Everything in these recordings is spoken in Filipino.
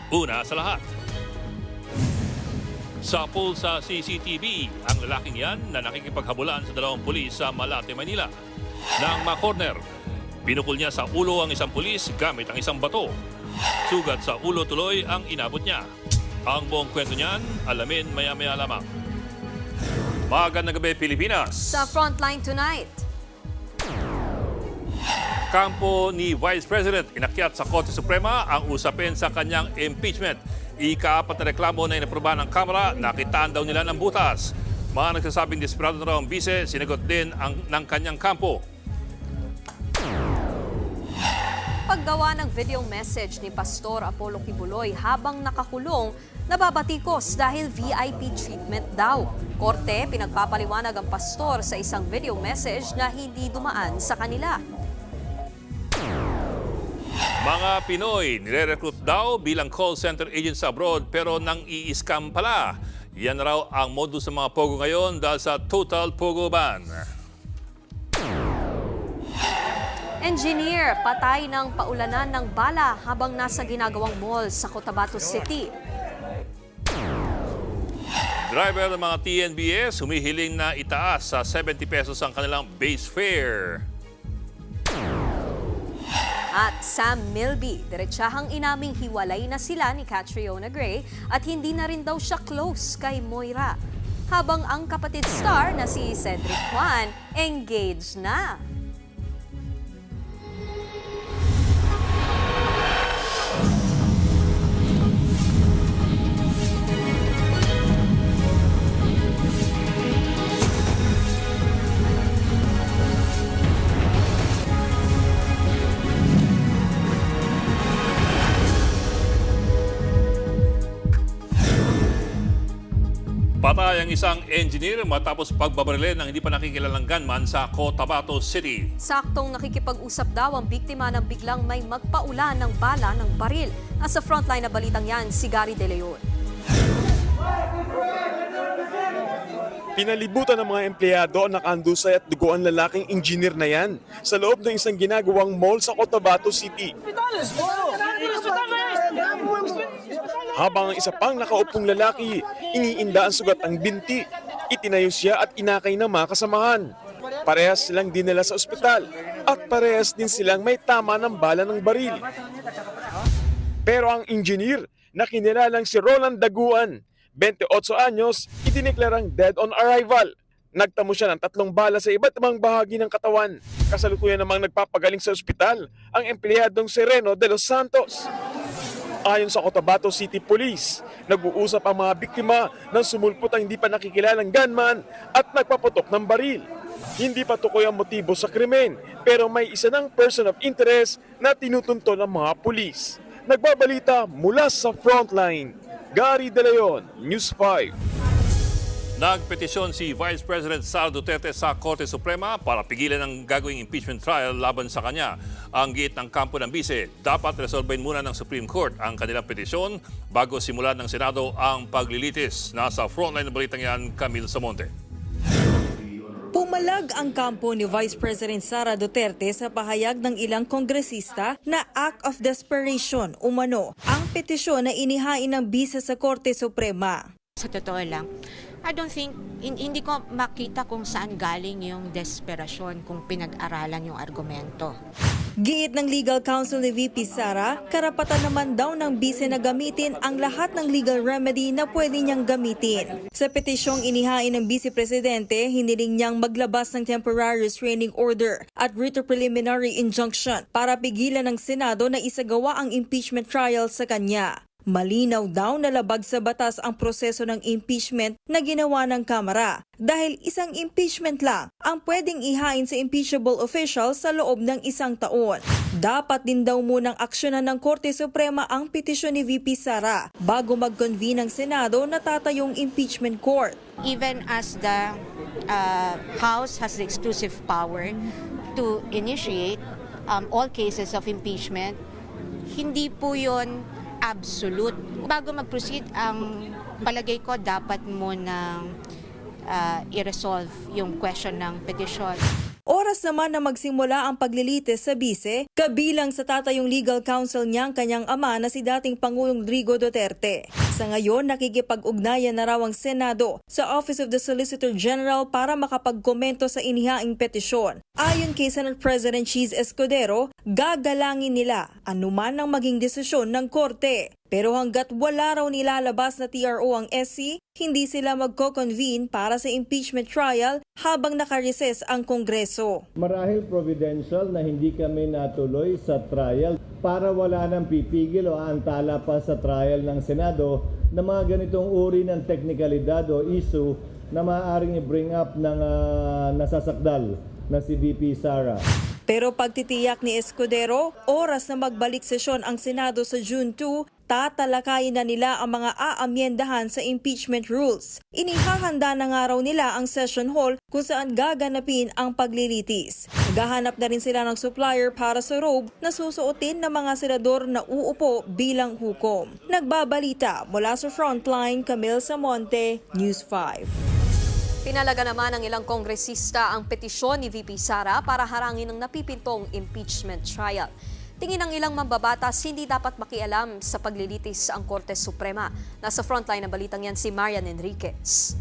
Una sa lahat, sa pool sa CCTV, ang lalaking yan na nakikipaghabulan sa dalawang pulis sa Malate, Manila. Nang ma-corner, pinukol niya sa ulo ang isang pulis gamit ang isang bato. Sugat sa ulo tuloy ang inabot niya. Ang buong kwento niyan, alamin maya-maya lamang. Magandang gabi, Pilipinas. Sa Frontline tonight, Kampo ni Vice President inakyat sa Korte Suprema ang usapin sa kanyang impeachment. Ika-4 na reklamo na inaprubahan ng Kamara, nakitaan daw nila ng butas. Mga nagsasabing desperado na raw ang bise, sinagot din ng kanyang kampo. paggawa ng video message ni Pastor Apollo Kibuloy habang nakakulong, nababatikos dahil VIP treatment daw. Korte, pinagpapaliwanag ang pastor sa isang video message na hindi dumaan sa kanila. Mga Pinoy nire-recruit daw bilang call center agents abroad pero nang i-scam pala. Yan raw ang modus ng mga Pogo ngayon dahil sa total Pogo ban. Engineer, patay ng paulanan ng bala habang nasa ginagawang mall sa Cotabato City. Driver ng mga TNBS humihiling na itaas sa 70 pesos ang kanilang base fare. At Sam Milby, diretsahang inaming hiwalay na sila ni Catriona Gray at hindi na rin daw siya close kay Moira. Habang ang kapatid star na si Cedric Juan, engaged na. Patay ang isang engineer matapos pagbabarilin ng hindi pa nakikilalang gunman sa Cotabato City. Saktong nakikipag-usap daw ang biktima nang biglang may magpaulan ng bala ng baril. Nasa frontline na balitang yan, si Gary De Leon. Pinalibutan ng mga empleyado ang nakandusay at dugo ang lalaking engineer na yan sa loob ng isang ginagawang mall sa Cotabato City. Habang ang isa pang nakaupong lalaki, iniinda ang sugat ang binti. Itinayo siya at inakay ng mga kasamahan. Parehas silang dinala sa ospital at parehas din silang may tama ng bala ng baril. Pero ang engineer na kinilalang si Roland Daguan, 28 anyos, idineklarang dead on arrival. Nagtamo siya ng 3 bala sa iba't ibang bahagi ng katawan. Kasalukuyan namang nagpapagaling sa ospital ang empleyadong Sereno de los Santos. Ayon sa Cotabato City Police, nag-uusap ang mga biktima ng sumulpot ang hindi pa nakikilalang gunman at nagpaputok ng baril. Hindi pa tukoy ang motibo sa krimen, pero may isa ng person of interest na tinutunto ng mga pulis. Nagbabalita mula sa Frontline, Gary De Leon, News 5. Nagpetisyon si Vice President Sara Duterte sa Korte Suprema para pigilan ang gagawing impeachment trial laban sa kanya. Ang giit ng kampo ng bise, dapat resolbahin muna ng Supreme Court ang kanilang petisyon bago simulan ng Senado ang paglilitis. Nasa frontline ng balitang yan, Camille Samonte. Pumalag ang kampo ni Vice President Sara Duterte sa pahayag ng ilang kongresista na act of desperation umano ang petisyon na inihain ng bise sa Korte Suprema. Sa totoo lang, I don't think, hindi ko makita kung saan galing yung desperasyon kung pinag-aralan yung argumento. Giit ng legal counsel ni VP Sara, karapatan naman daw ng bise na gamitin ang lahat ng legal remedy na pwede niyang gamitin. Sa petisyong inihain ng Vice Presidente, hiniling niyang maglabas ng temporary restraining order at writ of preliminary injunction para pigilan ng Senado na isagawa ang impeachment trial sa kanya. Malinaw daw na labag sa batas ang proseso ng impeachment na ginawa ng Kamara dahil isang impeachment lang ang pwedeng ihain sa impeachable official sa loob ng 1 taon. Dapat din daw munang aksyonan ng Korte Suprema ang petisyon ni VP Sara bago mag-convene ng Senado na tatayong impeachment court. Even as the House has the exclusive power to initiate all cases of impeachment, hindi po yun absolute. Bago mag-proceed, ang palagay ko dapat mo nang i-resolve yung question ng petition. Oras Oras naman na magsimula ang paglilitis sa bise, kabilang sa tatayong legal counsel niyang kanyang ama na si dating Pangulong Rodrigo Duterte. Sa ngayon, nakikipag-ugnayan na raw ang Senado sa Office of the Solicitor General para makapagkomento sa inihaing petisyon. Ayon kay Senate President Cheese Escudero, gagalangin nila anuman ang maging desisyon ng korte. Pero hanggat wala raw nilalabas na TRO ang SC, hindi sila magko-convene para sa impeachment trial habang nakareses ang Kongreso. Marahil providential na hindi kami natuloy sa trial para wala nang pipigil o aantala pa sa trial ng Senado na mga ganitong uri ng teknikalidad o issue na maaaring i-bring up ng nasasakdal na si VP Sara. Pero pagtitiyak ni Escudero, oras na magbalik sesyon ang Senado sa June 2, tatalakayin na nila ang mga aamyendahan sa impeachment rules. Inihahanda na nga raw nila ang session hall kung saan gaganapin ang paglilitis. Naghahanap na rin sila ng supplier para sa robe na susuotin ng mga senador na uupo bilang hukom. Nagbabalita mula sa Frontline, Camille Samonte, News 5. Pinalaga naman ng ilang kongresista ang petisyon ni VP Sara para harangin ang napipintong impeachment trial. Tingin ng ilang mambabatas hindi dapat makialam sa paglilitis ang Korte Suprema. Nasa frontline ng balitang yan si Marian Enriquez.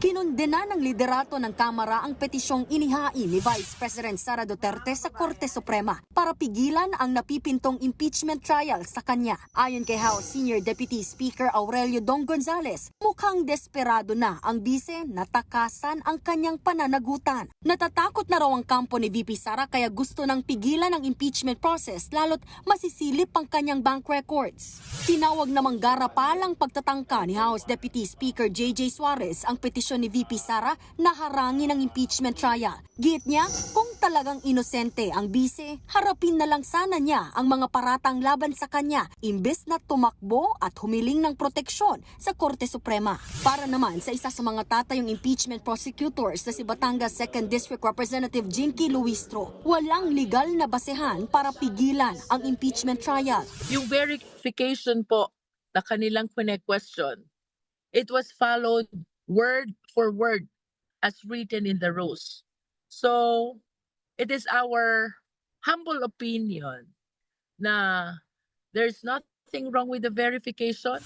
Kinondena ng liderato ng Kamara ang petisyong inihain ni Vice President Sara Duterte sa Korte Suprema para pigilan ang napipintong impeachment trial sa kanya. Ayon kay House Senior Deputy Speaker Aurelio Dong Gonzales, mukhang desperado na ang bise na takasan ang kanyang pananagutan. Natatakot na raw ang kampo ni VP Sara kaya gusto nang pigilan ang impeachment process lalo't masisilip ang kanyang bank records. Tinawag namang garapalang pagtatangka ni House Deputy Speaker JJ Suarez ang petisyon ni VP Sara na harangin ang impeachment trial. Giit niya, kung talagang inosente ang bise, harapin na lang sana niya ang mga paratang laban sa kanya imbes na tumakbo at humiling ng proteksyon sa Korte Suprema. Para naman sa isa sa mga tatayong impeachment prosecutors na si Batangas 2nd District Representative Jinky Luistro, walang legal na basehan para pigilan ang impeachment trial. Yung verification po na kanilang question, it was followed word for word as written in the rules. So, it is our humble opinion na there's nothing wrong with the verification.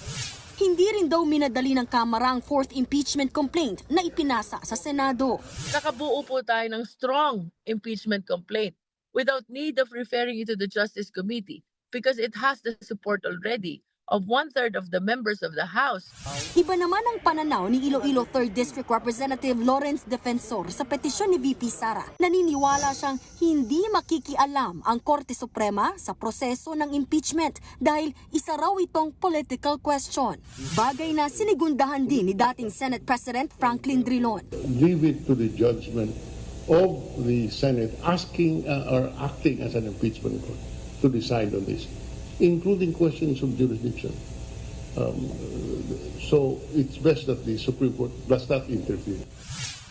Hindi rin daw minadali ng Kamara ang fourth impeachment complaint na ipinasa sa Senado. Nakabuo po tayo ng strong impeachment complaint without need of referring it to the Justice Committee because it has the support already of 1/3 of the members of the House. Iba naman ang pananaw ni Iloilo 3rd District Representative Lawrence Defensor sa petisyon ni VP Sara. Naniniwala siyang hindi makikialam ang Korte Suprema sa proseso ng impeachment dahil isa raw itong political question. Bagay na sinigundahan din ni dating Senate President Franklin Drilon. Leave it to the judgment of the Senate asking or acting as an impeachment court to decide on this, including questions of jurisdiction. So it's best that the Supreme Court does not interfere.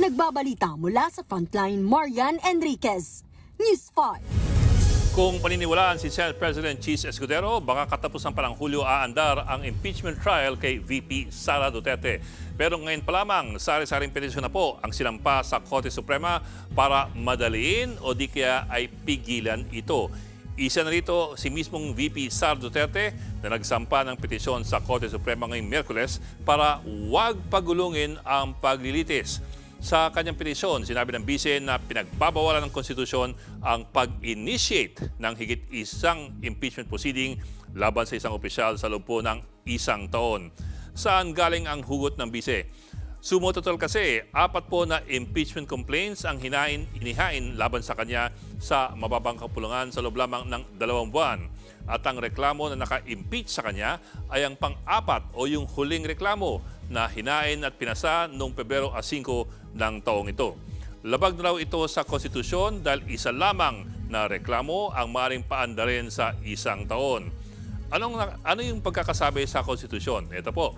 Nagbabalita mula sa Frontline, Marian Enriquez, News 5. Kung paniniwalaan si Senate President Cheese Escudero, baka katapusan pa ng Hulyo aandar ang impeachment trial kay VP Sara Duterte. Pero ngayon pa lamang, sari-saring petisyon na po ang sinampa sa Korte Suprema para madaliin o di kaya ay pigilan ito. Isa na rito si mismong VP Sara Duterte na nagsampa ng petisyon sa Korte Suprema ngayong Miyerkules para huwag pagulungin ang paglilitis. Sa kanyang petisyon, sinabi ng bise na pinagbabawalan ng konstitusyon ang pag-initiate ng higit isang impeachment proceeding laban sa isang opisyal sa loob po ng isang taon. Saan galing ang hugot ng bise? Sumototol kasi 4 po na impeachment complaints ang inihain laban sa kanya sa mababang kapulungan sa loob lamang ng 2 buwan. At ang reklamo na naka-impeach sa kanya ay ang pang-4 o yung huling reklamo na hinain at pinasa noong Pebrero 5 ng taong ito. Labag na raw ito sa konstitusyon dahil isa lamang na reklamo ang maaaring paandarin sa isang taon. Ano yung pagkakasabi sa konstitusyon? Ito po.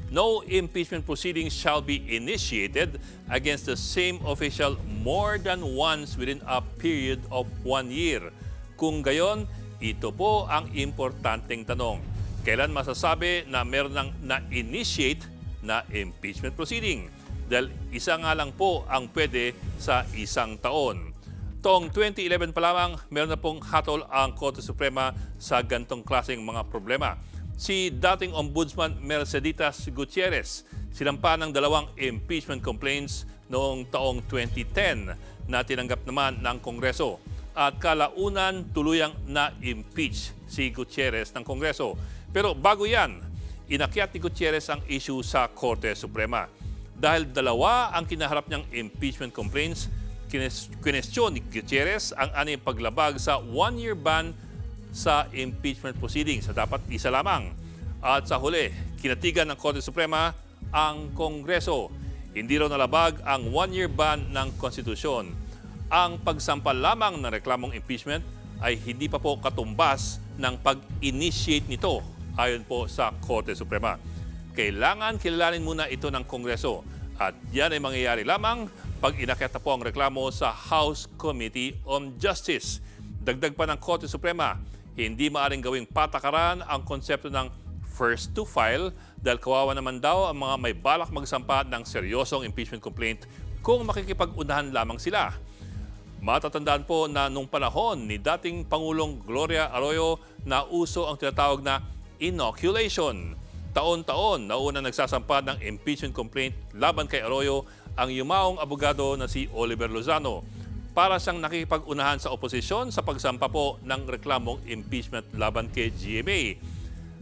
No impeachment proceedings shall be initiated against the same official more than once within a period of 1 year. Kung gayon, ito po ang importanteng tanong. Kailan masasabi na meron ng na-initiate na impeachment proceeding? dahil isa nga lang po ang pwede sa isang taon. Taong 2011 pa lamang, meron na pong hatol ang Korte Suprema sa gantong klaseng mga problema. Si dating Ombudsman Merceditas Gutierrez sinampa ng 2 impeachment complaints noong taong 2010 na tinanggap naman ng Kongreso. At kalaunan tuluyang na-impeach si Gutierrez ng Kongreso. Pero bago yan, inakyat ni Gutierrez ang issue sa Korte Suprema. Dahil 2 ang kinaharap niyang impeachment complaints, kinestyon ni Gutierrez ang aning paglabag sa 1-year ban sa impeachment proceedings sa dapat isa lamang. At sa huli, kinatigan ng Korte Suprema ang Kongreso. Hindi raw nalabag ang 1-year ban ng konstitusyon. Ang pagsampal lamang ng reklamong impeachment ay hindi pa po katumbas ng pag-initiate nito ayon po sa Korte Suprema. Kailangan kilalanin muna ito ng Kongreso at yan ay mangyayari lamang pag inakyat na po ang reklamo sa House Committee on Justice. Dagdag pa ng Korte Suprema, hindi maaaring gawing patakaran ang konsepto ng first to file dahil kawawa naman daw ang mga may balak magsampa ng seryosong impeachment complaint kung makikipag-unahan lamang sila. Matatandaan po na nung panahon ni dating Pangulong Gloria Arroyo na uso ang tinatawag na inoculation. Taon-taon nauna nagsasampa ng impeachment complaint laban kay Arroyo ang yumaong abogado na si Oliver Lozano para siyang nakikipag-unahan sa oposisyon sa pagsampa po ng reklamong impeachment laban kay GMA.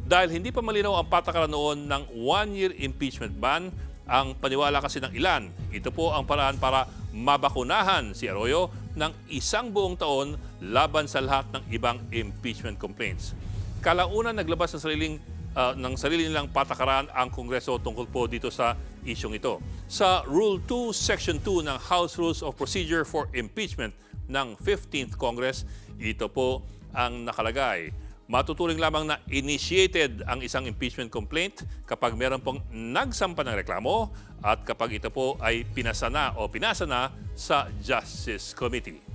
Dahil hindi pa malinaw ang patakaran noon ng 1-year impeachment ban, ang paniwala kasi ng ilan, ito po ang paraan para mabakunahan si Arroyo ng 1 buong taon laban sa lahat ng ibang impeachment complaints. Kalaunan naglabas ng sarili nilang patakaran ang Kongreso tungkol po dito sa isyong ito. Sa Rule 2, Section 2 ng House Rules of Procedure for Impeachment ng 15th Congress, ito po ang nakalagay. Matuturing lamang na initiated ang isang impeachment complaint kapag meron pong nagsampa ng reklamo at kapag ito po ay pinasa na sa Justice Committee.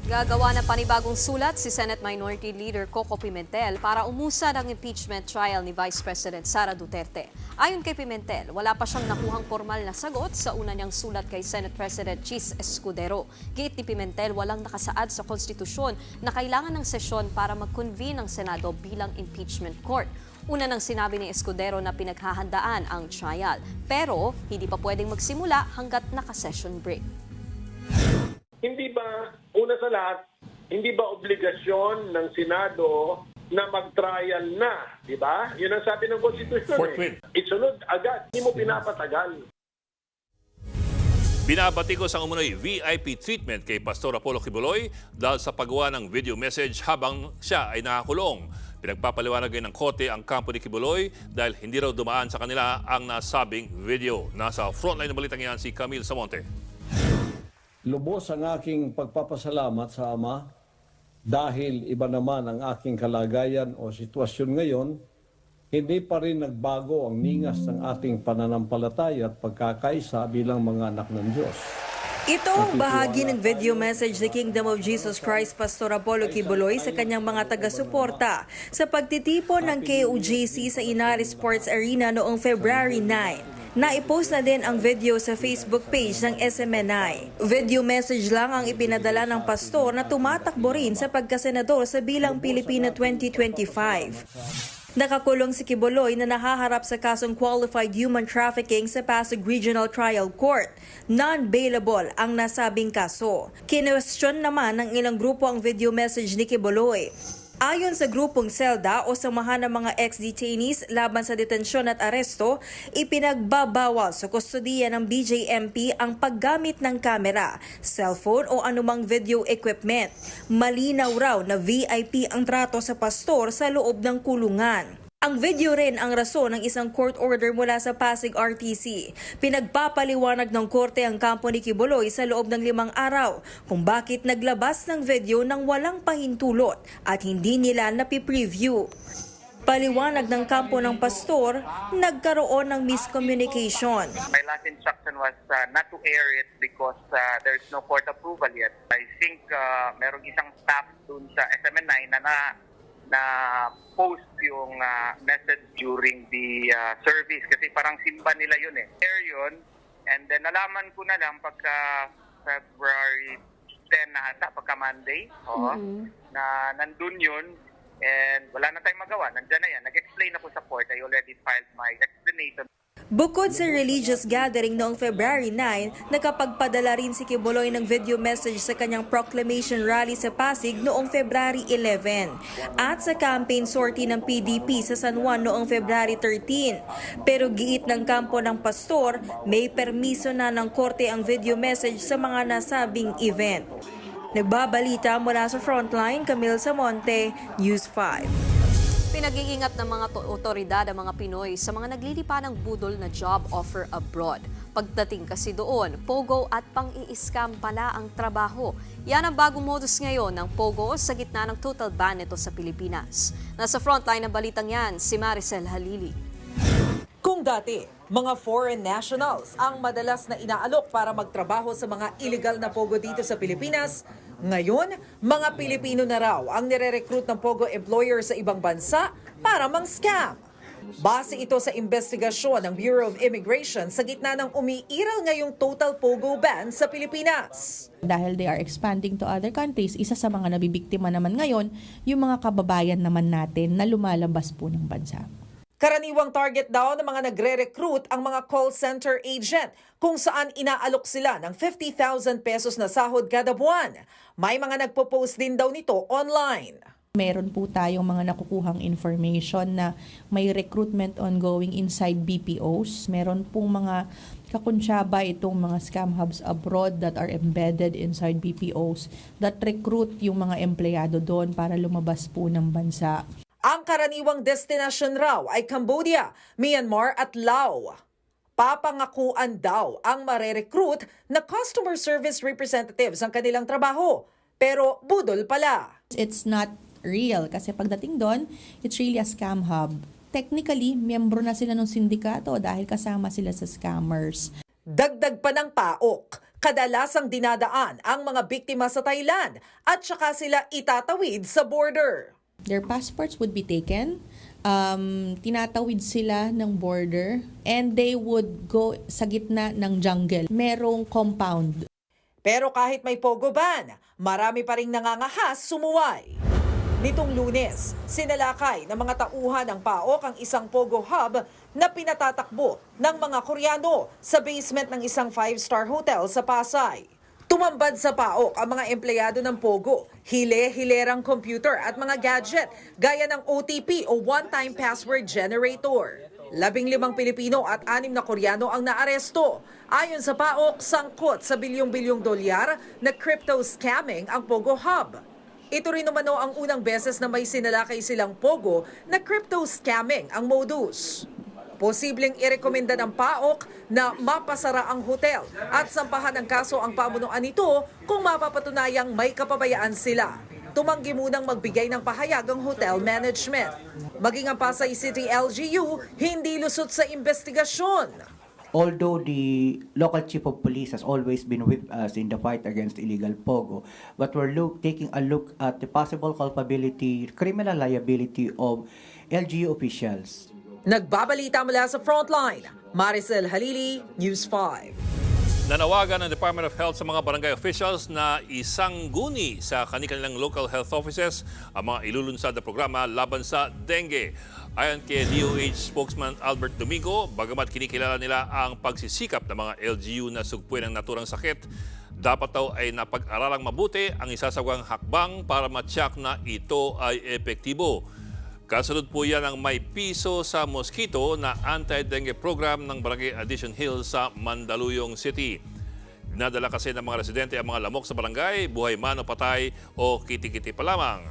Gagawa ng panibagong sulat si Senate Minority Leader Coco Pimentel para umusad ang impeachment trial ni Vice President Sara Duterte. Ayon kay Pimentel, wala pa siyang nakuhang formal na sagot sa una niyang sulat kay Senate President Chis Escudero. Giit ni Pimentel, walang nakasaad sa konstitusyon na kailangan ng sesyon para mag-convene ang Senado bilang impeachment court. Una nang sinabi ni Escudero na pinaghahandaan ang trial, pero hindi pa pwedeng magsimula hanggat naka-session break. Hindi ba, una sa lahat, hindi ba obligasyon ng Senado na mag-trial na, di ba? Yun ang sabi ng Konstitusyon. Isunod agad, hindi mo pinapatagal. Binabatikos ang umunoy VIP treatment kay Pastor Apollo Kibuloy dahil sa paggawa ng video message habang siya ay nakakulong. Pinagpapaliwanag ng Korte ang kampo ni Kibuloy dahil hindi raw dumaan sa kanila ang nasabing video. Nasa frontline ng balitang yan si Camille Samonte. Lubos ang aking pagpapasalamat sa Ama dahil iba naman ang aking kalagayan o sitwasyon ngayon, hindi pa rin nagbago ang ningas ng ating pananampalataya at pagkakaisa bilang mga anak ng Diyos. Ito ang bahagi ng video message ni Kingdom of Jesus Christ Pastor Apollo Kibuloy sa kanyang mga taga-suporta sa pagtitipon ng KOJC sa Inari Sports Arena noong February 9. Naipost na din ang video sa Facebook page ng SMNI. Video message lang ang ipinadala ng pastor na tumatakbo rin sa pagkasenador sa bilang Pilipino 2025. Nakakulong si Kibuloy na nahaharap sa kasong qualified human trafficking sa Pasig Regional Trial Court. Non-bailable ang nasabing kaso. Kinwestiyon naman ng ilang grupo ang video message ni Kibuloy. Ayon sa grupong SELDA o samahan ng mga ex-detainees laban sa detensyon at aresto, ipinagbabawal sa kustodiya ng BJMP ang paggamit ng kamera, cellphone o anumang video equipment. Malinaw raw na VIP ang trato sa pastor sa loob ng kulungan. Ang video rin ang rason ng isang court order mula sa Pasig RTC. Pinagpapaliwanag ng korte ang kampo ni Kibuloy sa loob ng 5 araw kung bakit naglabas ng video ng walang pahintulot at hindi nila napipreview. Paliwanag ng kampo ng pastor, nagkaroon ng miscommunication. My last instruction was not to air it because there's no court approval yet. I think merong isang staff dun sa SMNI na na post yung message during the service kasi parang simba nila yun eh. There yun, and then nalaman ko na lang pagka February 10 na ata, pagka Monday, na nandun yun, and wala na tayong magawa, nandyan na yan. Nag-explain ako sa court, I already filed my explanation. Bukod sa religious gathering noong February 9, nakapagpadala rin si Quiboloy ng video message sa kanyang proclamation rally sa Pasig noong February 11 at sa campaign sortie ng PDP sa San Juan noong February 13. Pero giit ng kampo ng pastor, may permiso na ng korte ang video message sa mga nasabing event. Nagbabalita mula sa Frontline, Camille Samonte, News 5. Pinag-iingat ng mga otoridad ang mga Pinoy sa mga naglilipa ng budol na job offer abroad. Pagdating kasi doon, POGO at pang-i-scam pala ang trabaho. Yan ang bagong modus ngayon ng POGO sa gitna ng total ban nito sa Pilipinas. Nasa frontline ng balitang yan, si Maricel Halili. Kung dati, mga foreign nationals ang madalas na inaalok para magtrabaho sa mga illegal na POGO dito sa Pilipinas, ngayon, mga Pilipino na raw ang nire-recruit ng POGO employer sa ibang bansa para mang-scam. Base ito sa investigasyon ng Bureau of Immigration sa gitna ng umiiral ngayong total POGO ban sa Pilipinas. Dahil they are expanding to other countries, isa sa mga nabibiktima naman ngayon, yung mga kababayan naman natin na lumalabas po ng bansa. Karaniwang target daw ng mga nagre-recruit ang mga call center agent kung saan inaalok sila ng 50,000 pesos na sahod kada buwan. May mga nagpo-post din daw nito online. Meron po tayong mga nakukuhang information na may recruitment ongoing inside BPOs. Meron pong mga kakunsyaba itong mga scam hubs abroad that are embedded inside BPOs that recruit yung mga empleyado doon para lumabas po ng bansa. Ang karaniwang destinasyon raw ay Cambodia, Myanmar at Laos. Papangakuan daw ang mare-recruit na customer service representatives ang kanilang trabaho, pero budol pala. It's not real kasi pagdating doon, it's really a scam hub. Technically, miyembro na sila ng sindikato dahil kasama sila sa scammers. Dagdag pa ng PAOK, kadalasang dinadaan ang mga biktima sa Thailand at saka sila itatawid sa border. Their passports would be taken, tinatawid sila ng border, and they would go sa gitna ng jungle. Merong compound. Pero kahit may POGO ban, marami pa ring nangangahas sumuway. Nitong Lunes, sinalakay ng mga tauhan ng PAOK ang isang POGO hub na pinatatakbo ng mga Koreano sa basement ng isang 5-star hotel sa Pasay. Tumambad sa PAOK ang mga empleyado ng POGO, hile-hilerang computer at mga gadget gaya ng OTP o one-time password generator. 15 Pilipino at 6 na Koreano ang naaresto. Ayon sa PAOK, sangkot sa bilyong-bilyong dolyar na crypto scamming ang POGO Hub. Ito rin umano ang unang beses na may sinalakay silang POGO na crypto scamming ang modus. Posibleng irekomenda ng PAOK na mapasara ang hotel at sampahan ng kaso ang pamunuan nito kung mapapatunayang may kapabayaan sila. Tumanggi munang magbigay ng pahayag ang hotel management. Maging ang Pasay City LGU, hindi lusot sa investigasyon. Although the local chief of police has always been with us in the fight against illegal POGO, but we're taking a look at the possible culpability, criminal liability of LGU officials. Nagbabalita mula sa Frontline, Maricel Halili, News 5. Nanawagan ng Department of Health sa mga barangay officials na isangguni sa kanilang local health offices ang mga ilulunsad na programa laban sa dengue. Ayon kay DOH spokesman Albert Domingo, bagamat kinikilala nila ang pagsisikap ng mga LGU na sugpuin ng naturang sakit, dapat daw ay napag-aralang mabuti ang isasagawang hakbang para matyak na ito ay epektibo. Kasunod po yan ang May Piso sa Mosquito na anti-dengue program ng Barangay Addition Hills sa Mandaluyong City. Dinadala kasi ng mga residente ang mga lamok sa barangay, buhay man o patay o kiti-kiti pa lamang.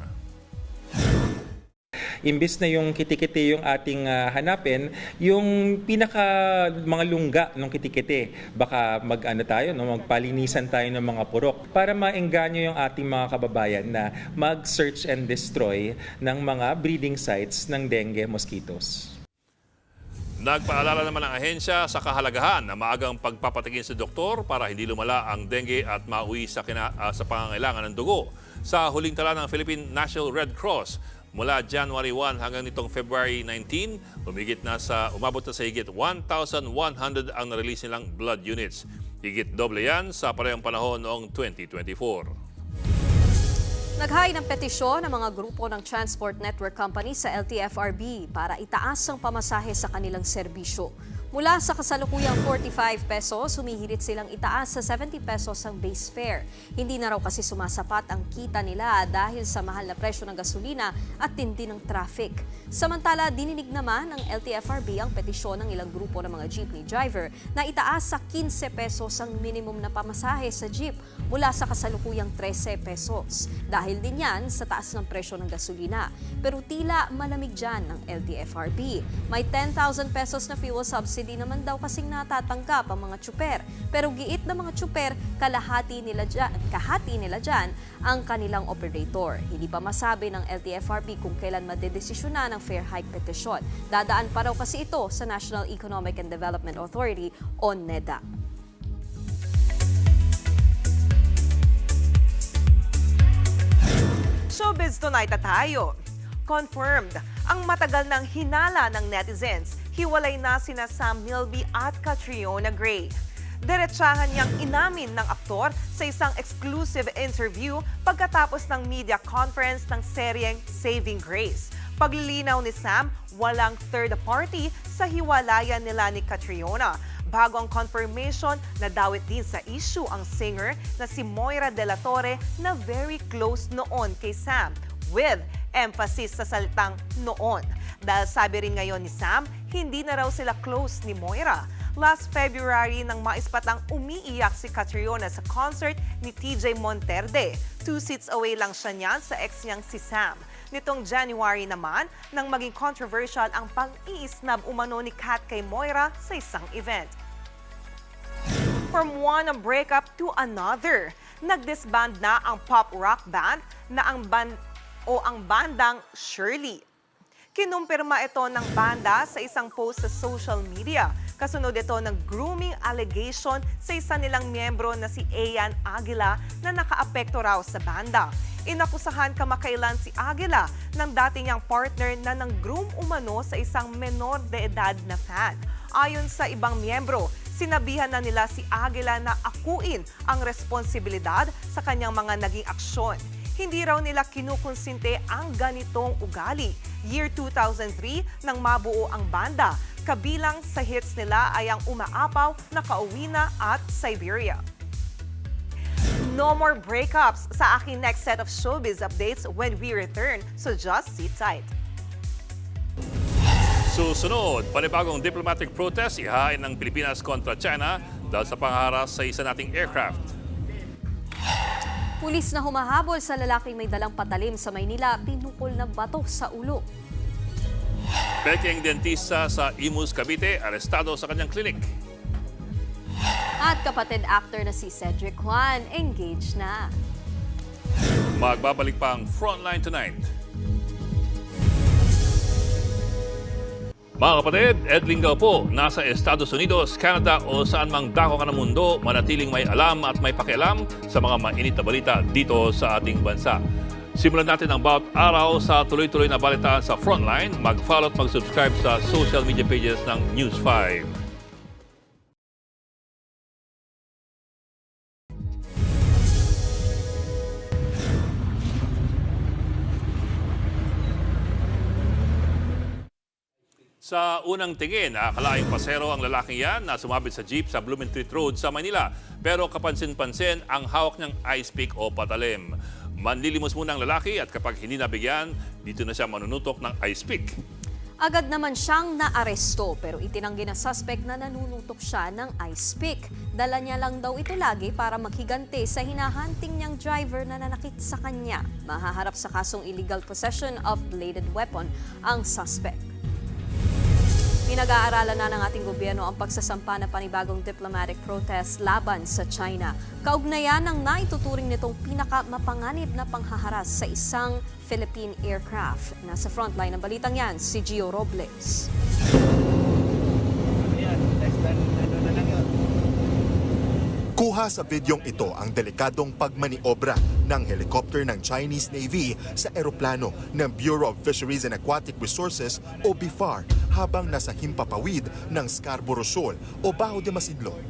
Imbis na yung kiti-kiti yung ating hanapin, yung pinaka mga lungga ng kiti-kiti. Baka magpalinisan tayo ng mga purok para maengganyo yung ating mga kababayan na mag-search and destroy ng mga breeding sites ng dengue mosquitoes. Nagpaalala naman ang ahensya sa kahalagahan na maagang pagpapatingin sa doktor para hindi lumala ang dengue at mauwi sa pangangailangan ng dugo. Sa huling tala ng Philippine National Red Cross, Mula January 1 hanggang nitong February 19, umabot na sa higit 1,100 ang na-release nilang blood units. Higit doble yan sa parehong panahon noong 2024. Naghain ng petisyon ng mga grupo ng Transport Network Company sa LTFRB para itaas ang pamasahe sa kanilang serbisyo. Mula sa kasalukuyang 45 pesos, humihirit silang itaas sa 70 pesos ang base fare. Hindi na raw kasi sumasapat ang kita nila dahil sa mahal na presyo ng gasolina at tindi ng traffic. Samantala, dininig naman ng LTFRB ang petisyon ng ilang grupo ng mga jeepney driver na itaas sa 15 pesos ang minimum na pamasahe sa jeep mula sa kasalukuyang 13 pesos. Dahil din yan sa taas ng presyo ng gasolina. Pero tila malamig dyan ng LTFRB. May 10,000 pesos na fuel subsidy naman daw kasing natatanggap ang mga tsuper. Pero giit ng mga tsuper, kahati nila dyan ang kanilang operator. Hindi pa masabi ng LTFRB kung kailan madedesisyonan ang fare hike petisyon. Dadaan pa raw kasi ito sa National Economic and Development Authority o NEDA. Showbiz Tonight na tayo. Confirmed ang matagal ng hinala ng netizens. Hiwalay na sina Sam Milby at Catriona Gray. Diretsahan niyang inamin ng aktor sa isang exclusive interview pagkatapos ng media conference ng seryeng Saving Grace. Paglilinaw ni Sam, walang third party sa hiwalayan nila ni Catriona. Bago ang confirmation, nadawit din sa issue ang singer na si Moira De La Torre na very close noon kay Sam, with emphasis sa salitang noon. Dahil sabi rin ngayon ni Sam, hindi na raw sila close ni Moira. Last February nang maispatang umiiyak si Catriona sa concert ni TJ Monterde. 2 seats away lang siya niyan sa ex niyang si Sam. Nitong January naman, nang maging controversial ang pang-iisnab umano ni Kat kay Moira sa isang event. From one breakup to another, nag-disband na ang pop rock band na ang bandang Shirley. Kinumpirma ito ng banda sa isang post sa social media. Kasunod ito ng grooming allegation sa isa nilang miyembro na si Ian Aguila na nakaapekto raw sa banda. Inakusahan kamakailan si Aguila ng dating niyang partner na nang-groom umano sa isang menor de edad na fan. Ayon sa ibang miyembro, sinabihan na nila si Aguila na akuin ang responsibilidad sa kanyang mga naging aksyon. Hindi raw nila kinukonsinte ang ganitong ugali. Year 2003 nang mabuo ang banda. Kabilang sa hits nila ay ang Umaapaw, Nakauwi Na at Siberia. No more breakups sa aking next set of showbiz updates when we return, so just sit tight. Susunod, panibagong diplomatic protest ihain ng Pilipinas kontra China dahil sa pangharas sa isa nating aircraft. Pulis na humahabol sa lalaking may dalang patalim sa Maynila, pinukol na bato sa ulo. Peking dentista sa Imus, Cavite, arestado sa kanyang klinik. At kapatid actor na si Cedric Juan, engaged na. Magbabalik pa ang Frontline tonight. Mga kapatid, Ed Lingaw po, nasa Estados Unidos, Canada o saan mang dako ka ng mundo, manatiling may alam at may pakialam sa mga mainit na balita dito sa ating bansa. Simulan natin ang bawat araw sa tuloy-tuloy na balitaan sa Frontline. Mag-follow at mag-subscribe sa social media pages ng News 5. Sa unang tingin, akalaing pasero ang lalaking yan na sumabit sa jeep sa Blumentritt Road sa Manila. Pero kapansin-pansin ang hawak niyang ice pick o patalim. Manlilimos muna ang lalaki at kapag hindi nabigyan, dito na siya manunutok ng ice pick. Agad naman siyang naaresto pero itinanggi ng suspect na nanunutok siya ng ice pick. Dala niya lang daw ito lagi para maghiganti sa hinahunting niyang driver na nanakit sa kanya. Mahaharap sa kasong illegal possession of bladed weapon ang suspect. Pinag-aaralan na ng ating gobyerno ang pagsasampa ng panibagong diplomatic protest laban sa China. Kaugnayan ng naituturing nitong pinakamapanganib na panghaharas sa isang Philippine aircraft. Nasa frontline ng balitang yan, si Gio Robles. Nakuha sa videong ito ang delikadong pagmaniobra ng helicopter ng Chinese Navy sa eroplano ng Bureau of Fisheries and Aquatic Resources o BFAR habang nasa himpapawid ng Scarborough Shoal o Baho de Masinloc.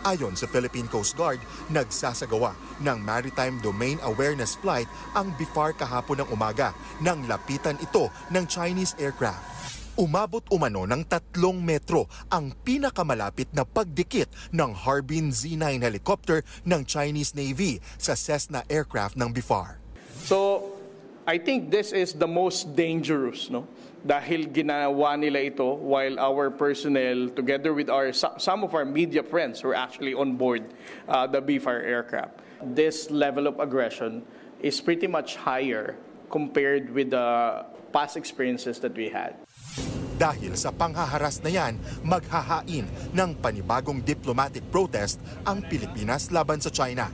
Ayon sa Philippine Coast Guard, nagsasagawa ng Maritime Domain Awareness Flight ang BFAR kahapon ng umaga nang lapitan ito ng Chinese aircraft. Umabot umano ng 3 metro ang pinakamalapit na pagdikit ng Harbin Z-9 helicopter ng Chinese Navy sa Cessna aircraft ng BFAR. So, I think this is the most dangerous, no? Dahil ginawa nila ito while our personnel, together with some of our media friends, were actually on board the BFAR aircraft. This level of aggression is pretty much higher compared with the past experiences that we had. Dahil sa panghaharas na yan, maghahain ng panibagong diplomatic protest ang Pilipinas laban sa China.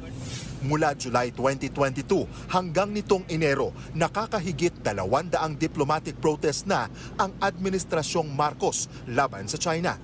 Mula July 2022 hanggang nitong Enero, nakakahigit 200 diplomatic protest na ang Administrasyong Marcos laban sa China.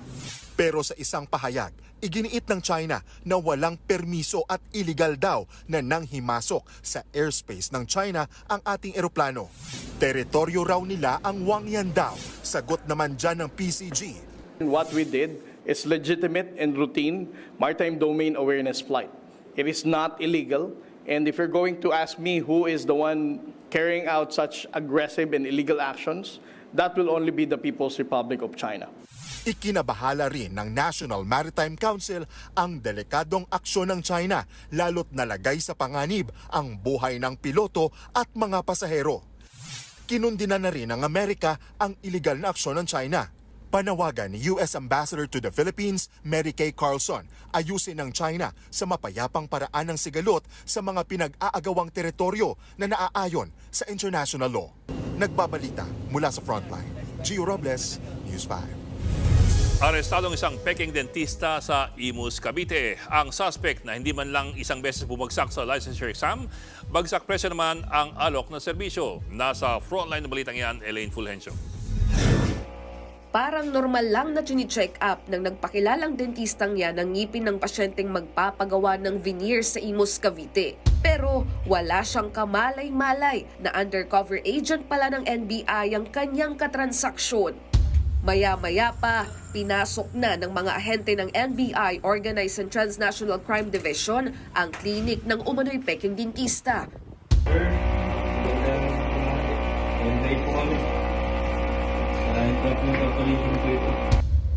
Pero sa isang pahayag, iginiit ng China na walang permiso at illegal daw na nanghimasok sa airspace ng China ang ating eroplano. Teritoryo raw nila ang Wangyan daw. Sagot naman dyan ng PCG. What we did is legitimate and routine maritime domain awareness flight. It is not illegal, and if you're going to ask me who is the one carrying out such aggressive and illegal actions, that will only be the People's Republic of China. Ikinabahala rin ng National Maritime Council ang delikadong aksyon ng China, lalo't nalagay sa panganib ang buhay ng piloto at mga pasahero. Kinundinan na rin ng Amerika ang iligal na aksyon ng China. Panawagan ni US Ambassador to the Philippines, Mary Kay Carlson, ayusin ng China sa mapayapang paraan ng sigalot sa mga pinag-aagawang teritoryo na naaayon sa international law. Nagbabalita mula sa Frontline, Gio Robles, News 5. Arestadong isang Peking dentista sa Imus, Cavite. Ang suspect na hindi man lang isang beses bumagsak sa licensure exam, bagsak presyo naman ang alok na serbisyo. Nasa Frontline ng balitang yan, Elaine Fulgencio. Parang normal lang na chini-check up ng nagpakilalang dentistang yan ang ngipin ng pasyenteng magpapagawa ng veneers sa Imus, Cavite. Pero wala siyang kamalay-malay na undercover agent pala ng NBI ang kanyang katransaksyon. Maya-maya pa, pinasok na ng mga ahente ng NBI Organized and Transnational Crime Division ang klinik ng umano'y Peking dentista.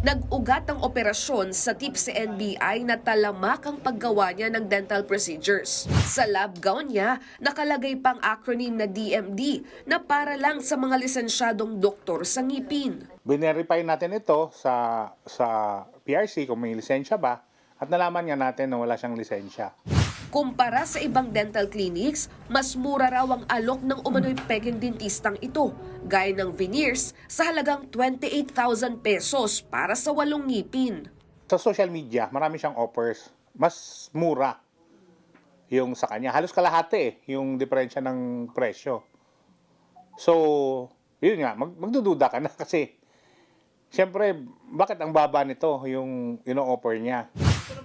Nag-ugat ang operasyon sa tip sa NBI na talamak ang paggawa niya ng dental procedures. Sa lab gown niya, nakalagay pang acronym na DMD na para lang sa mga lisensyadong doktor sa ngipin. Binerify natin ito sa PRC kung may lisensya ba at nalaman nga natin na wala siyang lisensya. Kumpara sa ibang dental clinics, mas mura raw ang alok ng umano'y Peking dentistang ito, gaya ng veneers sa halagang 28,000 pesos para sa 8 ngipin. Sa social media, marami siyang offers. Mas mura yung sa kanya. Halos kalahati yung diferensya ng presyo. So, yun nga, magdududa ka na kasi siyempre, bakit ang baba nito yung ino-offer niya?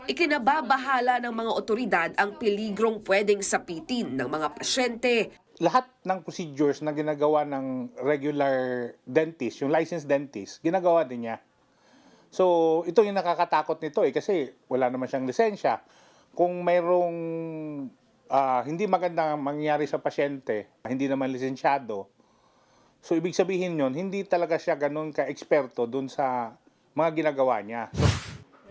Ikinababahala ng mga otoridad ang peligrong pwedeng sapitin ng mga pasyente. Lahat ng procedures na ginagawa ng regular dentist, yung licensed dentist, ginagawa din niya. So, ito yung nakakatakot nito kasi wala naman siyang lisensya. Kung mayroong hindi maganda mangyari sa pasyente, hindi naman lisensyado, so ibig sabihin yun, hindi talaga siya ganun ka-eksperto dun sa mga ginagawa niya.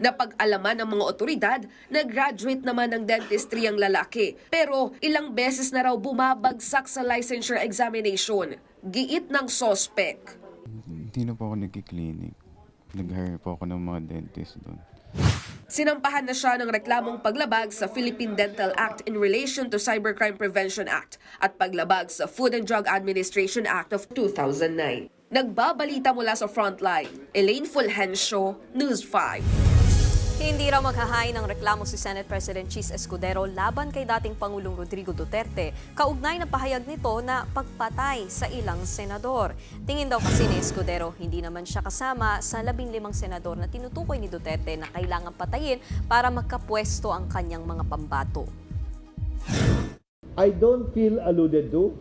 Napag-alaman ng mga otoridad na graduate naman ng dentistry ang lalaki. Pero ilang beses na raw bumabagsak sa licensure examination. Giit ng sospek. Hindi na po ako nagki-clinic. Nag-hire po ako ng mga dentist doon. Sinampahan na siya ng reklamong paglabag sa Philippine Dental Act in relation to Cybercrime Prevention Act at paglabag sa Food and Drug Administration Act of 2009. Nagbabalita mula sa Frontline, Elaine Fulgencio, News 5. Hindi raw maghahain ng reklamo si Senate President Chis Escudero laban kay dating Pangulong Rodrigo Duterte, kaugnay na pahayag nito na pagpatay sa ilang senador. Tingin daw kasi ni Escudero, hindi naman siya kasama sa 15 senador na tinutukoy ni Duterte na kailangan patayin para magkapwesto ang kanyang mga pambato. I don't feel alluded to.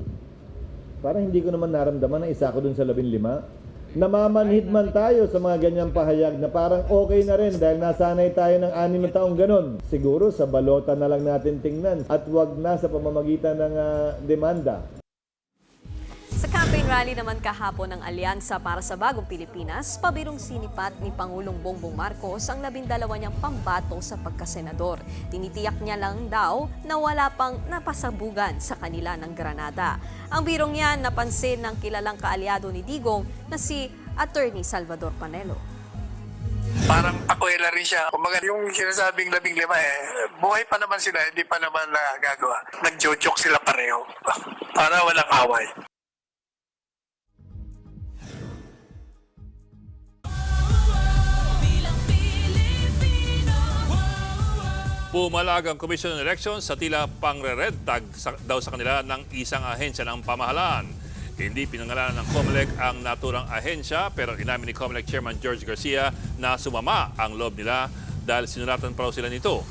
Parang hindi ko naman naramdaman na isa ko dun sa 15. Namamanhid man tayo sa mga ganyang pahayag na parang okay na rin dahil nasanay tayo ng 6 na taong ganun. Siguro sa balota na lang natin tingnan at wag na sa pamamagitan ng demanda. Sa campaign rally naman kahapon ng Alyansa para sa Bagong Pilipinas, pabirong sinipat ni Pangulong Bongbong Marcos ang 12 niyang pambato sa pagkasenador. Tinitiyak niya lang daw na wala pang napasabugan sa kanila ng granada. Ang birong yan napansin ng kilalang kaalyado ni Digong na si Attorney Salvador Panelo. Parang pakwela rin siya. Kumbaga yung sinasabing 15 buhay pa naman sila, hindi pa naman nagagawa. Nag-joke sila pareho para walang away. Pumalag ang Commission on Elections sa tila pangre-red tag daw sa kanila ng isang ahensya ng pamahalaan. Hindi pinangalanan ng COMELEC ang naturang ahensya pero inamin ni COMELEC Chairman George Garcia na sumama ang loob nila dahil sinulatan pa raw sila nito.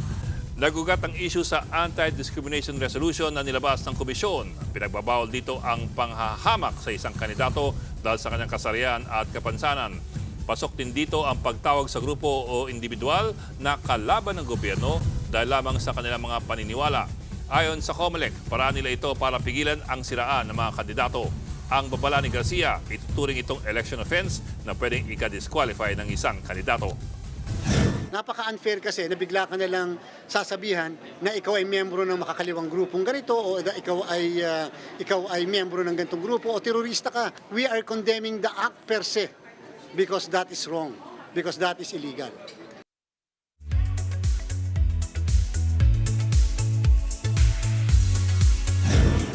Nagugat ang issue sa Anti-Discrimination Resolution na nilabas ng komisyon. Pinagbabawal dito ang panghahamak sa isang kandidato dahil sa kanyang kasarian at kapansanan. Pasok din dito ang pagtawag sa grupo o individual na kalaban ng gobyerno dahil lamang sa kanilang mga paniniwala. Ayon sa COMELEC, paraan nila ito para pigilan ang siraan ng mga kandidato. Ang babala ni Garcia, ituturing itong election offense na pwedeng ika-disqualify ng isang kandidato. Napaka-unfair kasi na bigla ka nalang sasabihan na ikaw ay miyembro ng makakaliwang grupong ganito o ikaw ay miyembro ng ganitong grupo o terorista ka. We are condemning the act per se because that is wrong, because that is illegal.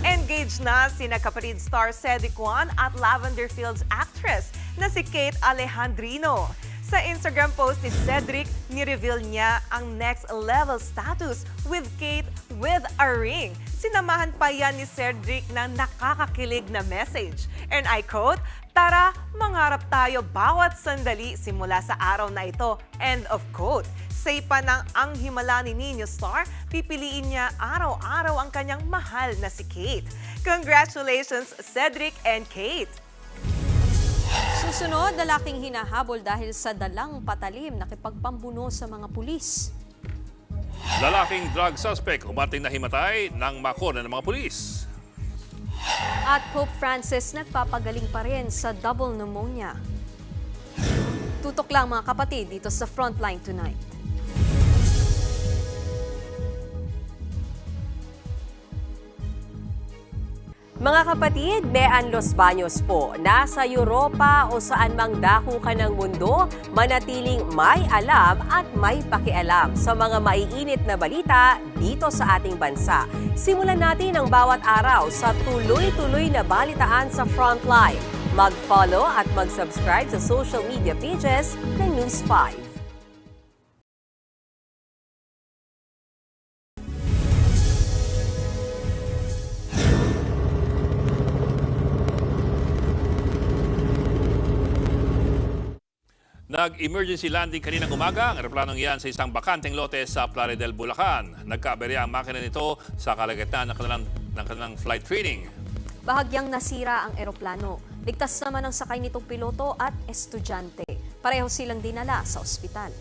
Engaged na sina kapatid star Cedric Juan at Lavender Fields actress na si Kate Alejandrino. Sa Instagram post ni Cedric, ni-reveal niya ang next level status with Kate with a ring. Sinamahan pa yan ni Cedric ng nakakakilig na message. And I quote, "Tara, mangarap tayo bawat sandali simula sa araw na ito." End of quote. Say pa ng ang himala ni Nino Star, pipiliin niya araw-araw ang kanyang mahal na si Kate. Congratulations, Cedric and Kate! Susunod, lalaking hinahabol dahil sa dalang patalim na kipagpambuno sa mga pulis. Lalaking drug suspect umating na himatay ng makona ng mga pulis. At Pope Francis nagpapagaling pa rin sa double pneumonia. Tutok lang mga kapatid dito sa Frontline Tonight. Mga kapatid, Mean Los Baños po. Nasa Europa o saan mang dako ka ng mundo, manatiling may alam at may pakialam sa mga maiinit na balita dito sa ating bansa. Simulan natin ang bawat araw sa tuloy-tuloy na balitaan sa Frontline. Mag-follow at mag-subscribe sa social media pages ng News 5. Nag-emergency landing kaninang umaga ang eroplanong iyan sa isang bakanteng lote sa Plaridel, Bulacan. Nagkaaberya ang makina nito sa kalagitnaan ng kanilang flight training. Bahagyang nasira ang eroplano. Ligtas naman ang sakay nitong piloto at estudyante. Pareho silang dinala sa ospital.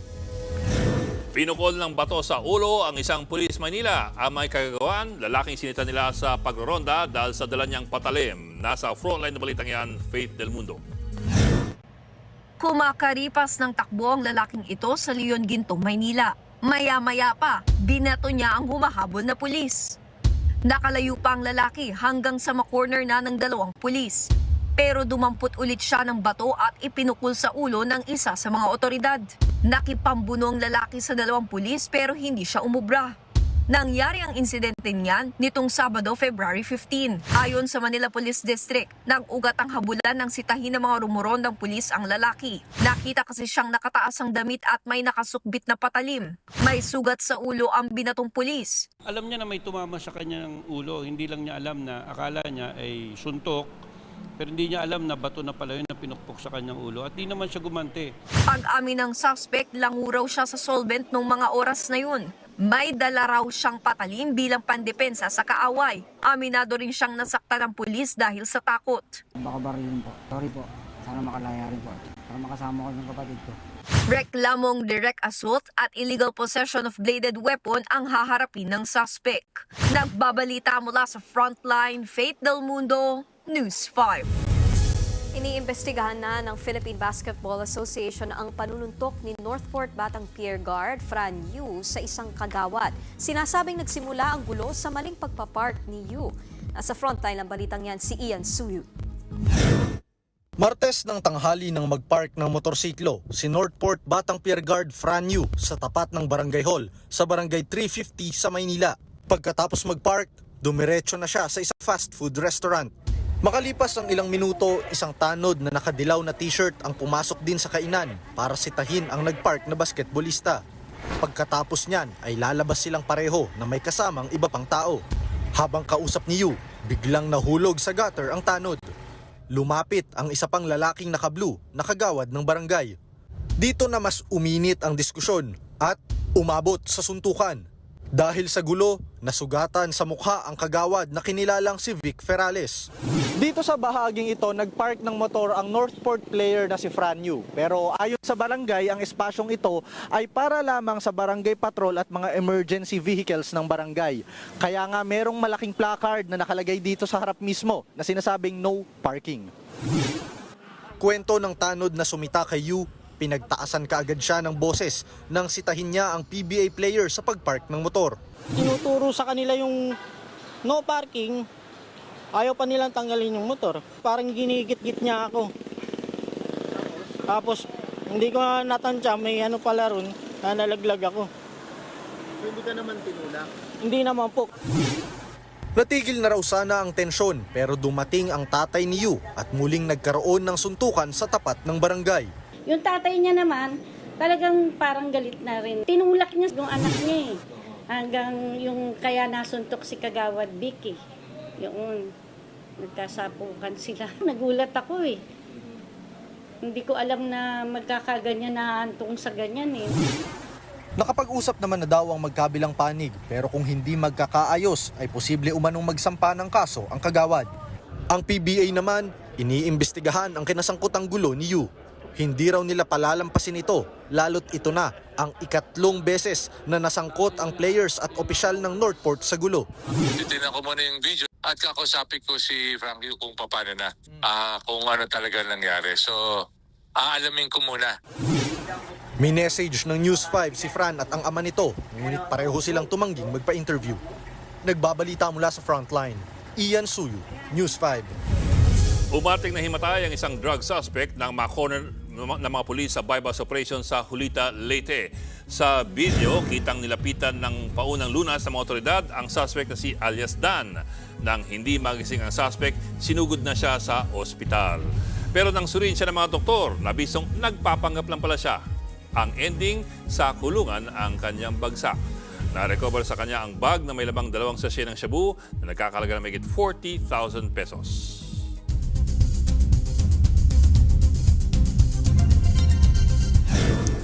Pinukol ng bato sa ulo ang isang pulis Manila. Ang may kagagawan, lalaking sinita nila sa pagroronda dahil sa dala niyang patalim. Nasa frontline na balitang yan, Faith Del Mundo. Kumakaripas ng takbo ang lalaking ito sa Leon Gintong, Maynila. Maya-maya pa, binato niya ang humahabol na pulis. Nakalayo pa ang lalaki hanggang sa makorner na ng 2 pulis. Pero dumampot ulit siya ng bato at ipinukul sa ulo ng isa sa mga otoridad. Nakipambuno ang lalaki sa 2 pulis pero hindi siya umubra. Nangyari ang insidente niyan nitong Sabado, February 15. Ayon sa Manila Police District, nag-ugat ang habulan ng sitahin ng mga rumorondang pulis ang lalaki. Nakita kasi siyang nakataas ang damit at may nakasukbit na patalim. May sugat sa ulo ang binatong pulis. Alam niya na may tumama sa kanyang ulo, hindi lang niya alam na akala niya ay suntok, pero hindi niya alam na bato na pala yun na pinukpok sa kanyang ulo at di naman siya gumante. Pag-amin ng suspect, languraw siya sa solvent nung mga oras na yun. May dala raw siyang patalim bilang pandepensa sa kaaway. Aminado rin siyang nasaktan ng pulis dahil sa takot. Baka barilin po. Sorry po. Sana makalaya rin po. Para makasama ko ng kapatid ko. Reklamong direct assault at illegal possession of bladed weapon ang haharapin ng suspect. Nagbabalita mula sa Frontline, Faith Del Mundo, News 5. Iniimbestigahan na ng Philippine Basketball Association ang panununtok ni Northport Batang Pier Guard Fran Yu sa isang kagawad. Sinasabing nagsimula ang gulo sa maling pagpapark ni Yu. Nasa frontline ng balitang yan si Ian Suyu. Martes ng tanghali nang magpark ng motorsiklo si Northport Batang Pier Guard Fran Yu sa tapat ng Barangay Hall sa Barangay 350 sa Maynila. Pagkatapos magpark, dumiretso na siya sa isang fast food restaurant. Makalipas ang ilang minuto, isang tanod na nakadilaw na t-shirt ang pumasok din sa kainan para sitahin ang nagpark na basketballista. Pagkatapos niyan ay lalabas silang pareho na may kasamang iba pang tao. Habang kausap ni Yu, biglang nahulog sa gutter ang tanod. Lumapit ang isa pang lalaking naka-blue na kagawad ng barangay. Dito na mas uminit ang diskusyon at umabot sa suntukan. Dahil sa gulo, nasugatan sa mukha ang kagawad na kinilalang si Vic Ferales. Dito sa bahaging ito, nagpark ng motor ang Northport player na si Fran Yu. Pero ayon sa barangay, ang espasyong ito ay para lamang sa barangay patrol at mga emergency vehicles ng barangay. Kaya nga merong malaking placard na nakalagay dito sa harap mismo na sinasabing no parking. Kwento ng tanod na sumita kay Yu, pinagtaasan kaagad siya ng boses nang sitahin niya ang PBA player sa pagpark ng motor. Tinuturo sa kanila yung no parking, ayaw pa nilang tanggalin yung motor. Parang ginigit-git niya ako. Tapos hindi ko natansya, may ano pala ron, na nalaglag ako. So hindi ka naman tinulak? Hindi naman po. Natigil na raw sana ang tensyon pero dumating ang tatay ni Yu at muling nagkaroon ng suntukan sa tapat ng barangay. Yung tatay niya naman, talagang parang galit na rin. Tinulak niya yung anak niya eh. Hanggang yung kaya nasuntok si Kagawad Vicky. Yung nagkasapukan sila. Nagulat ako eh. Hindi ko alam na magkakaganyan na antong sa ganyan eh. Nakapag-usap naman na daw ang magkabilang panig pero kung hindi magkakaayos ay posible umanong magsampa ng kaso ang kagawad. Ang PBA naman, iniimbestigahan ang kinasangkutang gulo ni Yu. Hindi raw nila palalampasin ito, lalo't ito na ang ikatlong beses na nasangkot ang players at opisyal ng Northport sa gulo. Titignan ko muna yung video at kakausapin ko si Frankie kung paano na, kung ano talaga nangyari. So, aalamin ko muna. May message ng News 5 si Fran at ang ama nito, ngunit pareho silang tumangging magpa-interview. Nagbabalita mula sa Frontline, Ian Suyu, News 5. Umating na himatay ang isang drug suspect ng ma-corner ng mga pulis sa bypass operation sa Julita, Leyte. Sa video, kitang nilapitan ng paunang lunas ng mga otoridad ang suspect na si alias Dan. Nang hindi magising ang suspect, sinugod na siya sa ospital. Pero nang suriin siya ng mga doktor, nabisong nagpapanggap lang pala siya. Ang ending, sa kulungan ang kanyang bagsak. Na-recover sa kanya ang bag na may labang 2 sachet ng shabu na nagkakalaga ng mahigit 40,000 pesos.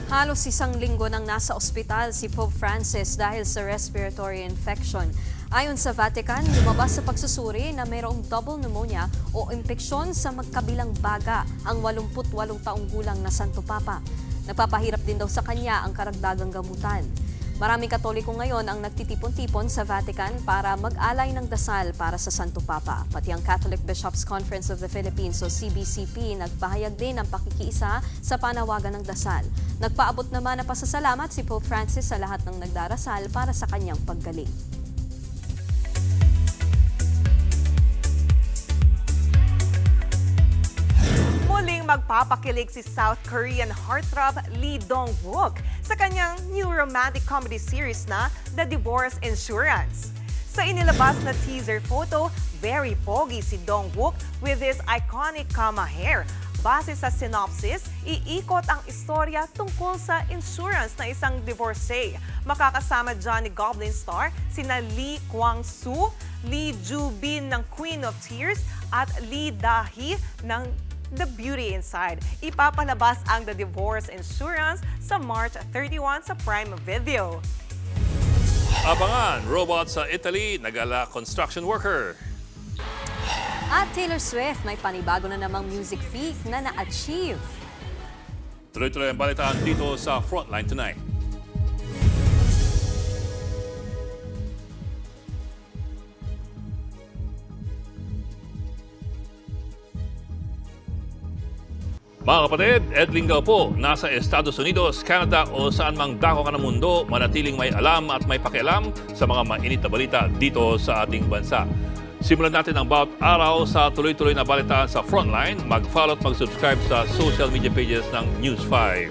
Halos isang linggo nang nasa ospital si Pope Francis dahil sa respiratory infection. Ayon sa Vatican, lumabas sa pagsusuri na mayroong double pneumonia o impeksyon sa magkabilang baga ang 88 taong gulang na Santo Papa. Nagpapahirap din daw sa kanya ang karagdagang gamutan. Maraming Katoliko ngayon ang nagtitipon-tipon sa Vatican para mag-alay ng dasal para sa Santo Papa. Pati ang Catholic Bishops Conference of the Philippines o CBCP nagpahayag din ng pakikiisa sa panawagan ng dasal. Nagpaabot naman ng pasasalamat si Pope Francis sa lahat ng nagdarasal para sa kanyang paggaling. Muling magpapakilig si South Korean heartthrob Lee Dong-wook sa kanyang new romantic comedy series na The Divorce Insurance. Sa inilabas na teaser photo, very pogi si Dong-wook with his iconic kama hair. Base sa synopsis, iikot ang istorya tungkol sa insurance na isang divorcee. Makakasama dyan ni Goblin star sina Lee Kwang-soo, Lee Joo-bin ng Queen of Tears at Lee Da-hee ng The Beauty Inside. Ipapalabas ang The Divorce Insurance sa March 31 sa Prime Video. Abangan, robot sa Italy, nagala construction worker. At Taylor Swift, may panibago na namang music feat na na-achieve. Tuloy-tuloy ang balitaan dito sa Frontline Tonight. Mga kapatid, Ed Lingao po, nasa Estados Unidos, Canada o saan mang dako ka ng mundo, manatiling may alam at may pakialam sa mga mainit na balita dito sa ating bansa. Simulan natin ang bawat araw sa tuloy-tuloy na balitaan sa Frontline. Mag-follow at mag-subscribe sa social media pages ng News 5.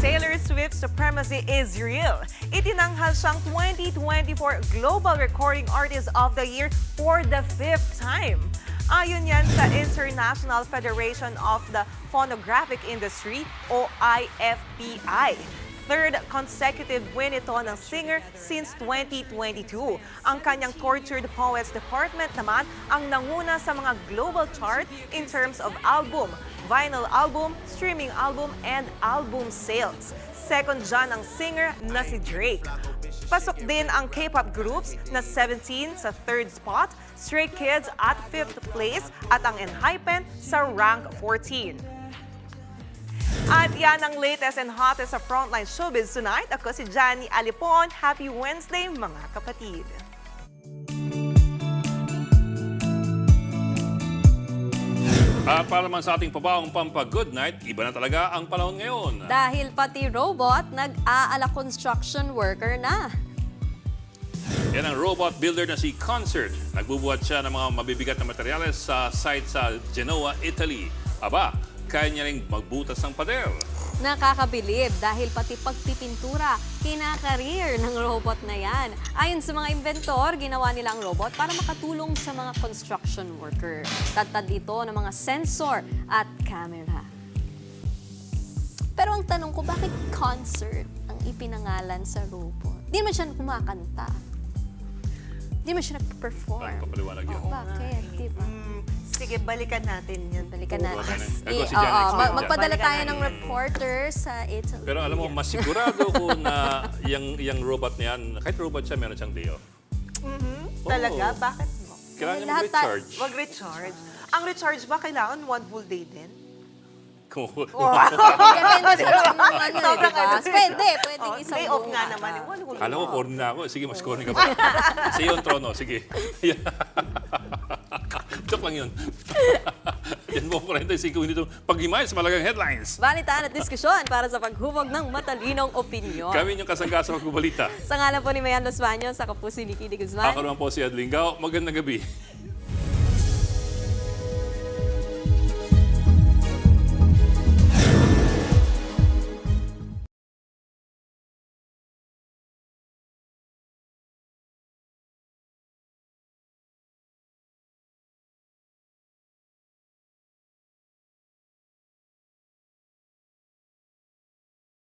Taylor Swift's supremacy is real. Itinanghal siyang 2024 Global Recording Artist of the Year for the 5th time. Ayon yan sa International Federation of the Phonographic Industry o IFPI. Third consecutive win ito ng singer since 2022. Ang kanyang Tortured Poets Department naman ang nanguna sa mga global chart in terms of album, vinyl album, streaming album, and album sales. Second dyan ang singer na si Drake. Pasok din ang K-pop groups na 17 sa 3rd spot, Stray Kids at 5th place at ang Enhypen sa rank 14. At yan ang latest and hottest sa Frontline Showbiz tonight. Ako si Johnny Alipon. Happy Wednesday mga kapatid. At para naman sa ating pabawang pampa-good night, iba na talaga ang panahon ngayon. Dahil pati robot, nag-aala construction worker na. Yan ang robot builder na si Concert. Nagbubuhat siya ng mga mabibigat na materyales sa site sa Genoa, Italy. Aba, kaya niya ring magbutas ng pader. Nakakabilib dahil pati pagpipintura, kinakareer ng robot na yan. Ayon sa mga inventor, ginawa nila ang robot para makatulong sa mga construction worker. Tatad ito ng mga sensor at camera. Pero ang tanong ko, bakit Concert ang ipinangalan sa robot? Di naman siya kumakanta. Di naman siya nag-perform. Papaliwanag yun. Bakit? Di ba? Sige, balikan natin yan. Balikan natin. Ako si Janet. Magpadala tayo ng reporter sa Italy. Pero alam mo, mas sigurado ko na yung robot na yan, kahit robot siya, meron siyang day off. Talaga? Bakit mo? Kailangan niya mag-recharge. Mag-recharge. Ang recharge ba kailangan one full day din? Depende sa lang ng ano, diba? Pwede isang day off nga naman. Kala ko, corny na ako. Sige, mas corny ka pa. Sa iyo ang trono. Sige. Joke lang yun. Yan mo 45 minutong pag-himay sa malagang headlines. Balitaan at diskusyon para sa paghubog ng matalinong opinyon. Kami yung kasangga sa pagbubalita. Sa ngalan po ni Mayan Los Baños, ako po si Nikki de Guzman. Ako naman po si Ed Lingao. Magandang gabi.